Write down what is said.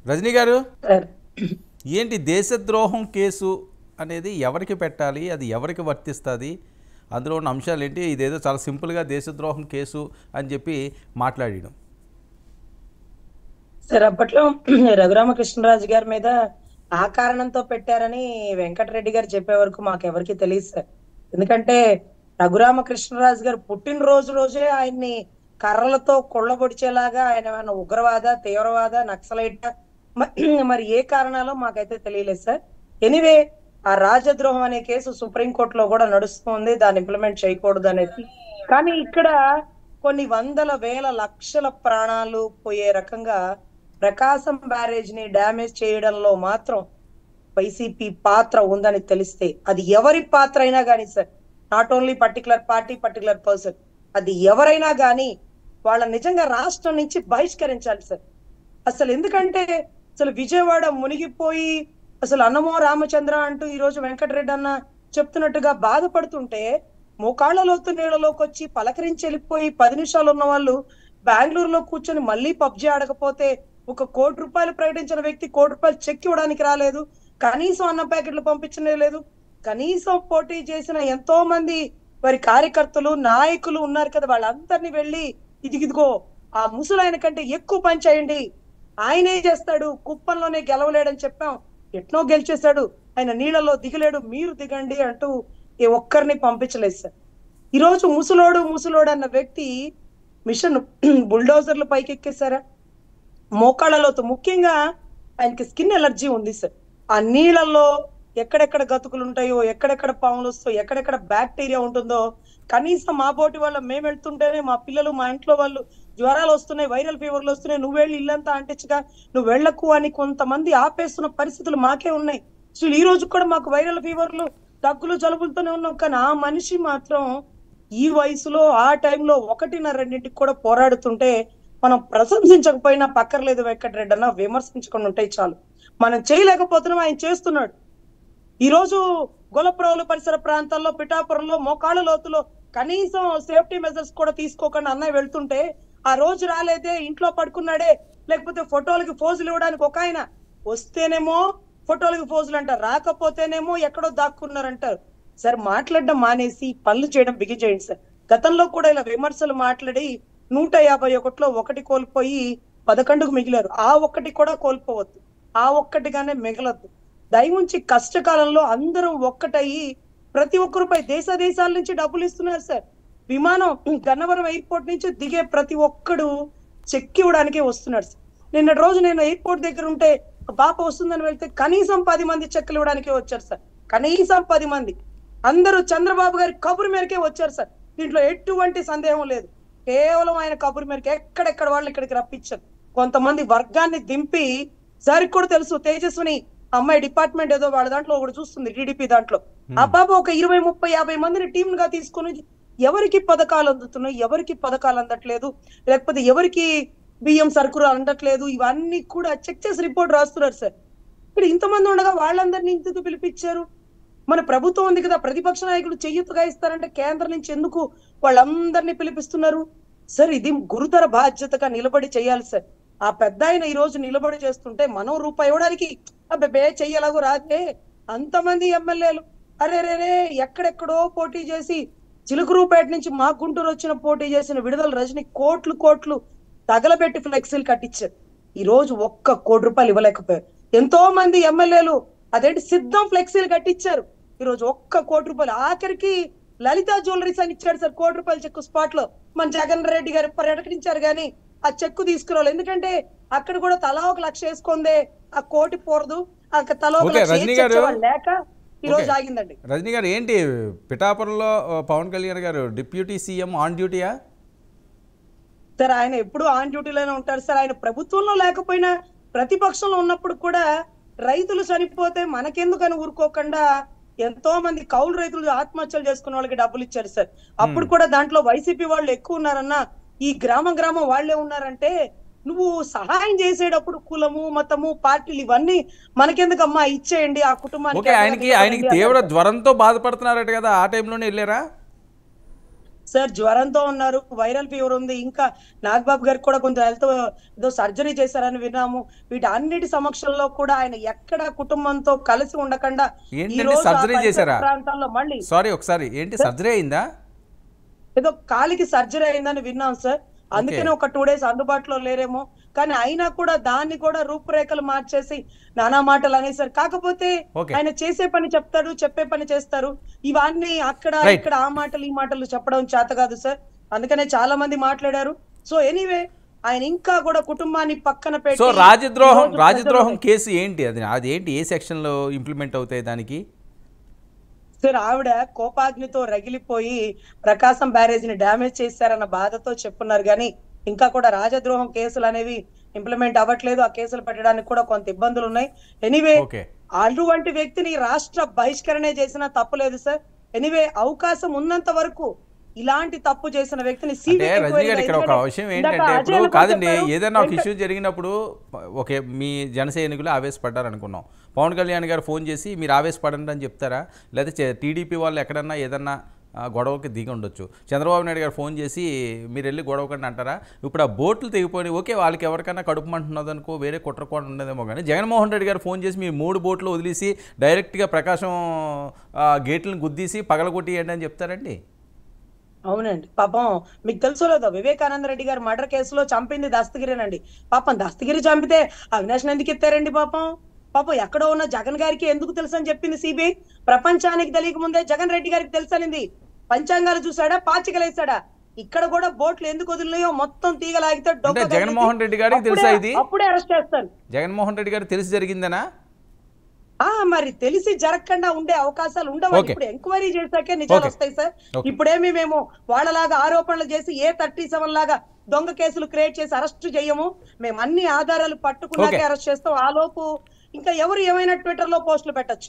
రజనీ గారు, సార్ ఏంటి దేశద్రోహం కేసు అనేది ఎవరికి పెట్టాలి, అది ఎవరికి వర్తిస్తుంది, అందులో ఉన్న అంశాలు ఏంటి? ఇదేదో చాలా సింపుల్గా దేశద్రోహం కేసు అని చెప్పి మాట్లాడడం. సార్ అప్పట్లో రఘురామకృష్ణరాజు గారి మీద ఆ కారణంతో పెట్టారని వెంకటరెడ్డి గారు చెప్పే వరకు మాకెవరికి తెలియదు సార్. ఎందుకంటే రఘురామకృష్ణరాజు గారు పుట్టినరోజు రోజే ఆయన్ని కర్రలతో కొళ్ళబొడిచేలాగా ఆయన ఏమైనా ఉగ్రవాద, తీవ్రవాద, నక్సలైట్ మరి ఏ కారణాలో మాకైతే తెలియలేదు సార్. ఎనీవే, ఆ రాజద్రోహం అనే కేసు సుప్రీంకోర్టులో కూడా నడుస్తుంది, దాన్ని ఇంప్లిమెంట్ చేయకూడదు అనేది. కానీ ఇక్కడ కొన్ని వందల వేల లక్షల ప్రాణాలు పోయే రకంగా ప్రకాశం బ్యారేజ్ ని డ్యామేజ్ చేయడంలో మాత్రం వైసీపీ పాత్ర ఉందని తెలిస్తే, అది ఎవరి పాత్ర అయినా కానీ sir, not only particular party, particular person, అది ఎవరైనా కానీ వాళ్ళ నిజంగా రాష్ట్రం నుంచి బహిష్కరించాలి సార్. అసలు ఎందుకంటే అసలు విజయవాడ మునిగిపోయి అసలు అన్నమో రామచంద్ర అంటూ ఈ రోజు వెంకటరెడ్డి అన్న చెప్తున్నట్టుగా బాధపడుతుంటే, మోకాళ్ళ లోతు నీళ్ళలోకి వచ్చి పలకరించి వెళ్ళిపోయి 10 నిమిషాలు ఉన్న వాళ్ళు బెంగళూరులో కూర్చొని మళ్ళీ పబ్జి ఆడకపోతే, ఒక ₹1,00,00,000 ప్రకటించిన వ్యక్తి ₹1,00,00,000 చెక్ ఇవ్వడానికి రాలేదు, కనీసం అన్న ప్యాకెట్లు పంపించనే లేదు. కనీసం పోటీ చేసిన ఎంతో మంది వారి కార్యకర్తలు, నాయకులు ఉన్నారు కదా, వాళ్ళందరినీ వెళ్ళి ఇదిగిదిగో ఆ ముసలాయన కంటే ఎక్కువ పని చేయండి, ఆయనే చేస్తాడు, కుప్పంలోనే గెలవలేడని చెప్పాం, ఎట్నో గెలిచేశాడు, ఆయన నీళ్ళలో దిగలేడు, మీరు దిగండి అంటూ ఏ ఒక్కరిని పంపించలేదు సార్. ఈ రోజు ముసలోడు అన్న వ్యక్తి మిషన్ బుల్డోజర్లు పైకెక్కేశారా, మోకాళ్ళలోతో, ముఖ్యంగా ఆయనకి స్కిన్ ఎలర్జీ ఉంది సార్. ఆ నీళ్ళల్లో ఎక్కడెక్కడ గతుకులు ఉంటాయో, ఎక్కడెక్కడ పాములు వస్తాయో, ఎక్కడెక్కడ బ్యాక్టీరియా ఉంటుందో, కనీసం మా బోటి వాళ్ళ మేము వెళ్తుంటేనే మా పిల్లలు, మా ఇంట్లో వాళ్ళు జ్వరాలు వస్తున్నాయి, వైరల్ ఫీవర్లు వస్తున్నాయి, నువ్వు వెళ్ళి ఇల్లంతా అంటించగా నువ్వు వెళ్ళకు అని కొంతమంది ఆపేస్తున్న పరిస్థితులు మాకే ఉన్నాయి. సో ఈ రోజు కూడా మాకు వైరల్ ఫీవర్లు, దగ్గులు, జలుబులతోనే ఉన్నాం. కానీ ఆ మనిషి మాత్రం ఈ వయసులో ఆ టైంలో 1:30 కూడా పోరాడుతుంటే మనం ప్రశంసించకపోయినా పక్కర్లేదు వెంకటరెడ్డి అన్న, విమర్శించకుండా ఉంటే చాలు. మనం చేయలేకపోతున్నాం, ఆయన చేస్తున్నాడు. ఈ రోజు గొల్లప్రోలు పరిసర ప్రాంతాల్లో, పిఠాపురంలో మోకాళ్ళ లోతులో కనీసం సేఫ్టీ మెజర్స్ కూడా తీసుకోకుండా అన్నయ్య వెళ్తుంటే, ఆ రోజు రాలేదే, ఇంట్లో పడుకున్నాడే, లేకపోతే ఫోటోలకి ఫోజులు ఇవ్వడానికి ఒక ఆయన వస్తేనేమో ఫోటోలకి ఫోజులు అంటారు, రాకపోతేనేమో ఎక్కడో దాక్కున్నారంటారు. సార్ మాట్లాడడం మానేసి పనులు చేయడం బిగించేయండి సార్. గతంలో కూడా ఇలా విమర్శలు మాట్లాడి 151లో 1 కోల్పోయి 11కు మిగిలారు. ఆ ఒక్కటి కూడా కోల్పోవద్దు, ఆ ఒక్కటిగానే మిగలద్దు. దయవుంచి కష్టకాలంలో అందరం ఒక్కటయ్యి ప్రతి ఒక్కరిపై దేశాల నుంచి డబ్బులు ఇస్తున్నారు సార్. విమానం గన్నవరం ఎయిర్పోర్ట్ నుంచి దిగే ప్రతి ఒక్కడు చెక్ ఇవ్వడానికే వస్తున్నాడు సార్. నిన్నటి రోజు నేను ఎయిర్పోర్ట్ దగ్గర ఉంటే పాప వస్తుందని వెళ్తే కనీసం 10 మంది చెక్కులు ఇవ్వడానికే వచ్చారు సార్. కనీసం 10 మంది. అందరూ చంద్రబాబు గారి కబురు మేరకే వచ్చారు సార్. దీంట్లో ఎటువంటి సందేహం లేదు. కేవలం ఆయన కబురు మేరకు ఎక్కడెక్కడ వాళ్ళు ఇక్కడికి రప్పించారు. కొంతమంది వర్గాన్ని దింపి, సార్కి కూడా తెలుసు, తేజస్విని అమ్మాయి డిపార్ట్మెంట్ ఏదో వాళ్ళ దాంట్లో ఒకటి చూస్తుంది, టీడీపీ దాంట్లో. ఆ పాప ఒక 20, 30, 50 మందిని టీమ్ గా తీసుకుని ఎవరికి పథకాలు అందుతున్నాయి, ఎవరికి పథకాలు అందట్లేదు, లేకపోతే ఎవరికి బియ్యం సరుకులు అందట్లేదు, ఇవన్నీ కూడా చెక్ చేసి రిపోర్ట్ రాస్తున్నారు సార్. ఇక్కడ ఇంతమంది ఉండగా వాళ్ళందరినీ ఇందుకు పిలిపించారు. మన ప్రభుత్వం ఉంది కదా, ప్రతిపక్ష నాయకులు చెయ్యొత్తుగా ఇస్తారంటే కేంద్రం నుంచి ఎందుకు వాళ్ళందరినీ పిలిపిస్తున్నారు సార్? ఇది గురుతర బాధ్యతగా నిలబడి చేయాలి సార్. ఆ పెద్ద ఆయన ఈ రోజు నిలబడి చేస్తుంటే మనం రూపాయి ఇవ్వడానికి అబ్బే చెయ్యలాగో రాదే. అంతమంది ఎమ్మెల్యేలు అరే రే ఎక్కడెక్కడో పోటీ చేసి, చిలుకూరుపేట నుంచి మా గుంటూరు వచ్చిన పోటీ చేసిన విడుదల రజని కోట్లు తగలబెట్టి ఫ్లెక్సీలు కట్టించారు. ఈ రోజు ₹1 ఇవ్వలేకపోయారు. ఎంతో మంది ఎమ్మెల్యేలు అదేంటి సిద్ధం ఫ్లెక్సీలు కట్టించారు. ఈ రోజు ₹1 ఆఖరికి లలిత జ్యువెలరీస్ అని ఇచ్చాడు సార్, ₹1 చెక్కు స్పాట్ లో. మన జగన్ రెడ్డి గారు ప్రకటించారు కానీ ఆ చెక్కు తీసుకురావాలి. ఎందుకంటే అక్కడ కూడా తలా 1,00,000 వేసుకుందే, ఆ 1,00,000 పోరదు, అక్కడ తలా 1,00,000 లేక ఈ రోజు ఆగిందండి. రజనీ గారు, ఏంటి పిఠాపురంలో పవన్ కళ్యాణ్ గారు డిప్యూటీ సీఎం ఆన్ డ్యూటీయా? సార్ ఆయన ఎప్పుడు ఆన్ డ్యూటీలోనే ఉంటారు సార్. ఆయన ప్రభుత్వంలో లేకపోయినా ప్రతిపక్షంలో ఉన్నప్పుడు కూడా రైతులు చనిపోతే మనకెందుకని ఊరుకోకుండా ఎంతో మంది కౌలు రైతులు ఆత్మహత్యలు చేసుకున్న వాళ్ళకి డబ్బులు ఇచ్చారు సార్. అప్పుడు కూడా దాంట్లో వైసీపీ వాళ్ళు ఎక్కువ ఉన్నారన్నా, ఈ గ్రామం వాళ్ళే ఉన్నారంటే, నువ్వు సహాయం చేసేటప్పుడు కులము, మతము, పార్టీలు ఇవన్నీ మనకెందుకమ్మా, ఇచ్చేయండి ఆ కుటుంబానికి. ఆయనకి తీవ్ర జ్వరంతో బాధపడుతున్నారట కదా, ఆ టైంలోనే వెళ్ళారా సార్ జ్వరంతో ఉన్నారు, వైరల్ ఫీవర్ ఉంది, ఇంకా నాగబాబు గారికి కూడా కొంచెం హెల్త్ ఏదో సర్జరీ చేశారని విన్నాము. వీటన్నిటి సమక్షంలో కూడా ఆయన ఎక్కడ కుటుంబంతో కలిసి ఉండకుండా ఈ ఏంటంటే రోజు ఆ సర్జరీ పరిసర చేశారా? ప్రాంతాల్లో మళ్ళీ సారీ ఒకసారి ఏంటి సర్జరీ అయిందా? ఏదో కాలికి సర్జరీ అయిందని విన్నాం సార్. అందుకనే ఒక 2 days అందుబాటులో లేరేమో. కానీ అయినా కూడా దాన్ని కూడా రూపురేఖలు మార్చేసి నానా మాటలు అనేసారు. కాకపోతే ఓకే ఆయన చేసే పని చెప్తాడు, చెప్పే పని చేస్తారు. ఇవన్నీ అక్కడ రైట్. ఇక్కడ ఆ మాటలు ఈ మాటలు చెప్పడం చేత కాదు సార్. అందుకనే చాలా మంది మాట్లాడారు. సో ఎనీవే ఆయన ఇంకా కూడా కుటుంబాన్ని పక్కన సో పెట్టి రాజద్రోహం ఈరోజు రాజద్రోహం ప్రజలు- కేసు ఏంటి? అది ఏంటి? ఏ సెక్షన్లో ఇంప్లిమెంట్ అవుతాయి దానికి? సార్ ఆవిడ కోపాగ్నితో రగిలిపోయి ప్రకాశం బ్యారేజ్ ని డ్యామేజ్ చేశారన్న బాధతో చెప్పున్నారు. కానీ ఇంకా కూడా రాజద్రోహం కేసులు అనేవి ఇంప్లిమెంట్ అవ్వట్లేదు. ఆ కేసులు పెట్టడానికి కూడా కొంత ఇబ్బందులు ఉన్నాయి. ఎనీవే ఓకే అటువంటి వ్యక్తిని రాష్ట్ర బహిష్కరణే చేసినా తప్పులేదు సార్. ఎనీవే అవకాశం ఉన్నంత వరకు ఇలాంటి తప్పు చేసిన వ్యక్తిని అంటే రజనీ గారు ఇక్కడ ఒక విషయం ఏంటంటే ఇప్పుడు కాదండి, ఏదైనా ఒక ఇష్యూ జరిగినప్పుడు ఓకే మీ జన సైనికులు ఆవేశపడ్డారు అనుకున్నాం, పవన్ కళ్యాణ్ గారు ఫోన్ చేసి మీరు ఆవేశపడండి అని చెప్తారా? లేకపోతే టీడీపీ వాళ్ళు ఎక్కడన్నా ఏదన్నా గొడవకి దిగి ఉండొచ్చు, చంద్రబాబు నాయుడు గారు ఫోన్ చేసి మీరు వెళ్ళి గొడవకండి అంటారా? ఇప్పుడు ఆ బోట్లు తెగిపోయి ఓకే వాళ్ళకి ఎవరికైనా కడుపు మంటున్నది అనుకో, వేరే కుట్రకోట ఉండదేమో. కానీ జగన్మోహన్ రెడ్డి గారు ఫోన్ చేసి మీరు 3 బోట్లు వదిలేసి డైరెక్ట్గా ప్రకాశం గేట్లను గుద్దీసి పగలగొట్టియండి అని చెప్తారండి? అవునండి. పాపం మీకు తెలుసో లేదో వివేకానంద రెడ్డి గారు మర్డర్ కేసులో చంపింది దస్తగిరేనండి. పాపం దస్తగిరి చంపితే అవినాష్ ఎందుకు ఎత్తారండి? పాపం ఎక్కడో ఉన్న జగన్ గారికి ఎందుకు తెలుసు అని చెప్పింది సిబిఐ. ప్రపంచానికి తెలియక ముందే జగన్ రెడ్డి గారికి తెలుసనింది. పంచాంగాలు చూసాడా, పాచికలేసాడా? ఇక్కడ కూడా బోట్లు ఎందుకు వదిలినాయో మొత్తం తీగలాగితే అంటే జగన్మోహన్ రెడ్డి గారికి తెలుసా ఇది? అప్పుడే అరెస్ట్ చేస్తారు. జగన్మోహన్ రెడ్డి గారికి తెలిసి జరిగిందనా? మరి తెలిసి జరగకుండా ఉండే అవకాశాలు ఉండవు. ఇప్పుడు ఎంక్వైరీ చేశాకే నిజాలు వస్తాయి సార్. ఇప్పుడేమి మేము వాళ్ళలాగా ఆరోపణలు చేసి A37 లాగా దొంగ కేసులు క్రియేట్ చేసి అరెస్ట్ చేయము. మేము అన్ని ఆధారాలు పట్టుకున్నాకే అరెస్ట్ చేస్తాం. ఆ లోపు ఇంకా ఎవరు ఏమైనా ట్విట్టర్ లో పోస్టులు పెట్టచ్చు.